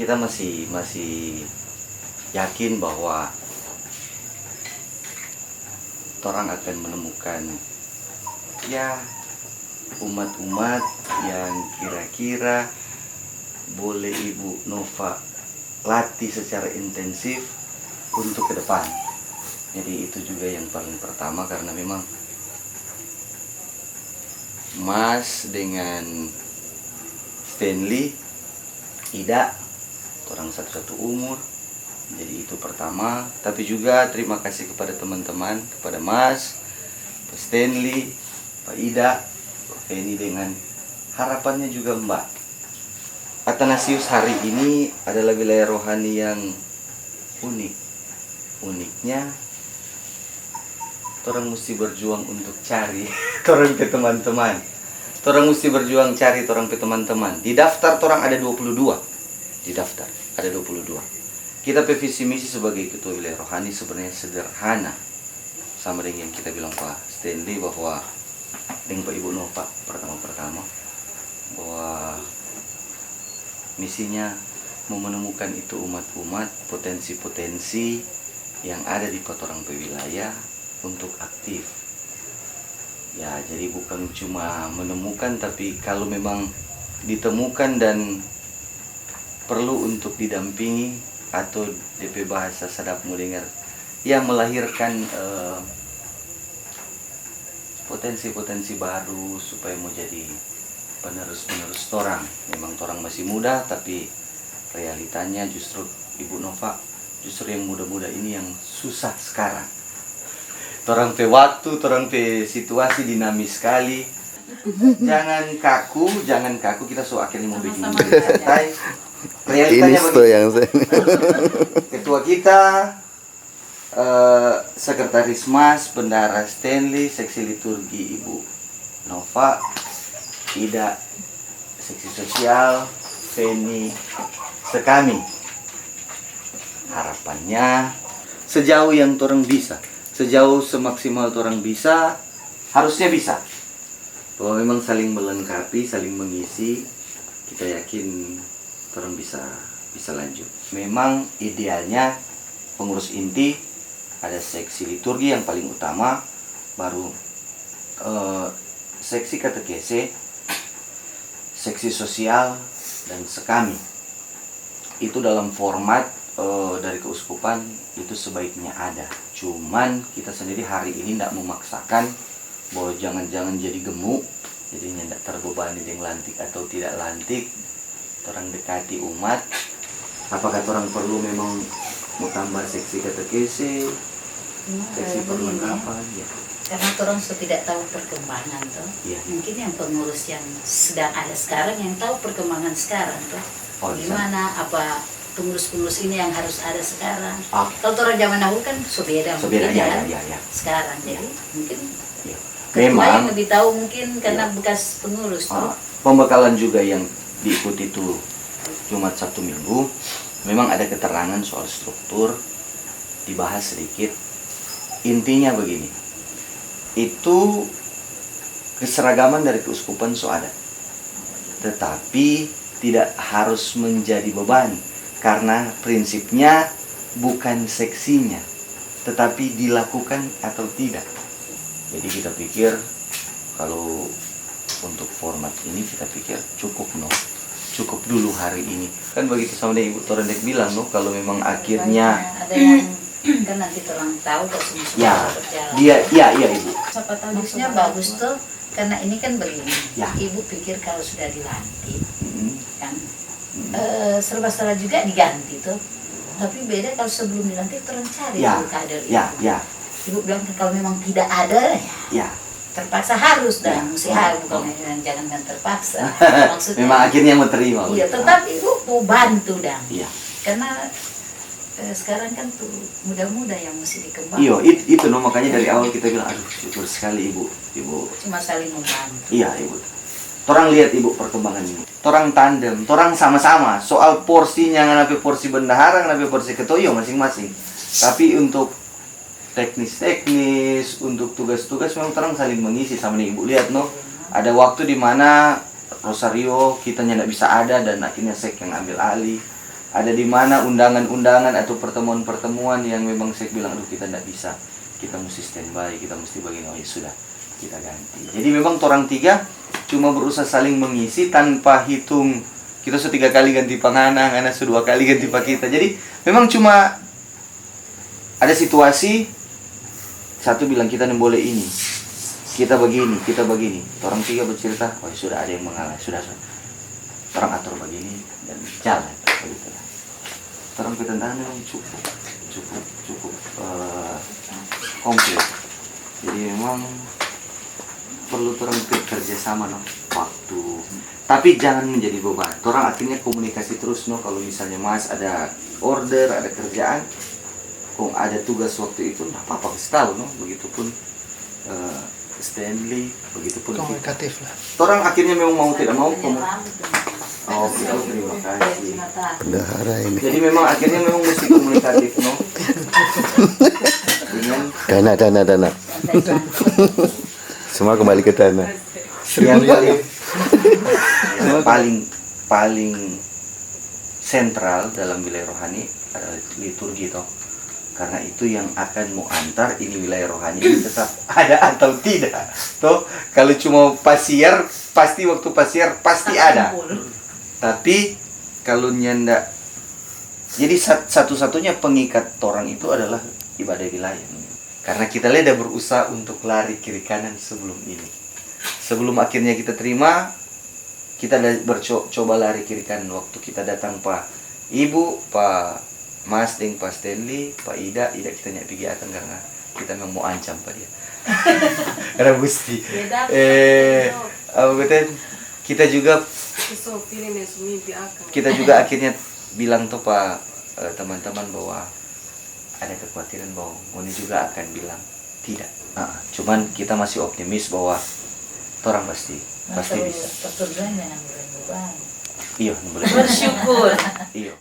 kita masih yakin bahwa orang akan menemukan ya umat-umat yang kira-kira boleh Ibu Nova latih secara intensif untuk ke depan. Jadi itu juga yang paling pertama, karena memang Mas dengan Stanley, Ida, orang satu-satu umur. Jadi itu pertama. Tapi juga terima kasih kepada teman-teman, kepada Mas, Pak Stanley, Pak Ida, Pak Feni, dengan harapannya juga Mbak. Athanasius hari ini adalah wilayah rohani yang unik. Uniknya orang mesti berjuang untuk cari orang ke teman-teman. Orang mesti berjuang cari orang ke teman-teman. Di daftar orang ada 22. Di daftar ada 22. Kita visi misi sebagai ketua wilayah rohani sebenarnya sederhana. Sama dengan yang kita bilang Pak Stanley bahwa dengan Pak Ibu Nova pertama-pertama, bahwa misinya mau menemukan itu umat-umat, potensi-potensi yang ada di orang wilayah untuk aktif. Ya, jadi bukan cuma menemukan, tapi kalau memang ditemukan dan perlu untuk didampingi atau DP bahasa sadap mudengar, yang melahirkan potensi-potensi baru supaya mau jadi penerus-penerus torang. Memang torang masih muda, tapi realitanya justru Ibu Nova, justru yang muda-muda ini yang susah sekarang. Torang pe waktu, torang pe situasi dinamis sekali. Jangan kaku, kita akhirnya mau bikin santai. Realitanya begini. Ketua kita, Sekretaris Mas, Bendara Stanley, Seksi Liturgi Ibu Nova, Ida, Seksi Sosial, Feni, sekami. Harapannya sejauh yang orang bisa, sejauh semaksimal orang bisa, harusnya bisa. Bahwa memang saling melengkapi, saling mengisi, kita yakin orang bisa lanjut. Memang idealnya pengurus inti ada seksi liturgi yang paling utama, baru seksi katekese, seksi sosial, dan sekami. Itu dalam format dari keuskupan itu sebaiknya ada. Cuman kita sendiri hari ini tidak memaksakan bahwa jangan-jangan jadi gemuk, jadinya tidak terbebani dengan lantik atau tidak lantik. Orang dekati umat, apakah orang perlu memang mau tambah seksi katekese, seksi perlengkapan ya. Karena orang tidak tahu perkembangan tuh. Ya. Mungkin yang pengurus yang sedang ada sekarang yang tahu perkembangan sekarang tuh. Gimana apa pengurus-pengurus ini yang harus ada sekarang. Kalau orang zaman dahulu kan beda mungkin ya. Sekarang jadi mungkin ketua yang lebih tahu mungkin karena bekas pengurus tuh. Pembekalan juga yang diikuti itu Jumat Sabtu Minggu, memang ada keterangan soal struktur, dibahas sedikit. Intinya begini, itu keseragaman dari keuskupan so ada, tetapi tidak harus menjadi beban, karena prinsipnya bukan seksinya, tetapi dilakukan atau tidak. Jadi kita pikir kalau untuk format ini kita pikir cukup cukup dulu hari ini. Kan begitu sama Ibu Torendek bilang kalau memang akhirnya ada yang kan nanti orang tahu kalau semua berjalan. Iya Ibu. Siapa tahu maksudnya bagus tuh, karena ini kan begini. Ibu pikir kalau sudah dilantik kan serba-serba juga diganti tuh. Tapi beda kalau sebelum dilantik orang cari kader itu. Ibu bilang kalau memang tidak ada terpaksa harus mesti harus, bukan jangan terpaksa. Maksudnya memang akhirnya mau terima. Iya, tetapi Ibu mau bantu karena sekarang kan tuh muda-muda yang mesti dikembangkan. Iya, itu makanya dari awal kita bilang aduh syukur sekali Ibu. Cuma saling membantu. Iya Ibu. Torang lihat Ibu perkembangan ini. Torang tandem, torang sama-sama. Soal porsinya nganapi porsi bendahara, nganapi porsi ketua masing-masing. Tapi untuk teknis, untuk tugas-tugas memang terang saling mengisi sama nih Ibu lihat ada waktu di mana Rosario kita tidak bisa ada dan akhirnya Sek yang ambil alih. Ada di mana undangan-undangan atau pertemuan-pertemuan yang memang saya bilang, aduh kita tidak bisa, kita mesti standby, kita mesti begini, oh ya sudah, kita ganti. Jadi memang orang tiga cuma berusaha saling mengisi tanpa hitung, kita sudah 3 kali ganti panganang, anak sudah 2 kali ganti pak kita. Jadi memang cuma ada situasi, satu bilang kita tidak boleh ini, kita begini. Orang tiga bercerita, oh ya sudah ada yang mengalah, sudah. Orang atur begini dan jalan. Begitu. Orang ketentangan memang cukup komplit. Jadi memang perlu orang kerjasama waktu. Tapi jangan menjadi beban. Orang akhirnya komunikasi terus kalau misalnya Mas ada order, ada kerjaan, kok ada tugas waktu itu, nggak apa-apa kasih tahu Begitupun Stanley, begitupun komunikatif lah. Orang akhirnya memang mau tidak mau oh, terima kasih. Dahara ini. Jadi memang akhirnya memang mesti komunikatif, Dengan Dana. Semua kembali ke dana. yang paling sentral dalam wilayah rohani adalah liturgi karena itu yang akan mau antar ini wilayah rohani ini tetap ada atau tidak kalau cuma pasiar pasti waktu pasiar pasti ada. Tapi kalau nyanda, jadi satu-satunya pengikat orang itu adalah ibadah wilayah. Karena kita udah berusaha untuk lari kiri kanan sebelum ini. Sebelum akhirnya kita terima, kita coba lari kiri kanan. Waktu kita datang Pak Ibu, Pak Mas, Deng, Pak Stanley, Pak Ida kita nyak pergi akan karena kita memang mau ancam Pak dia. Karena Gusti. Kita juga akhirnya bilang Pak teman-teman bahwa ada kekhawatiran bahwa Moni juga akan bilang tidak. Cuman kita masih optimis bahwa orang pasti bisa. Perturungan jangan beban. Iya, Bersyukur. Iya.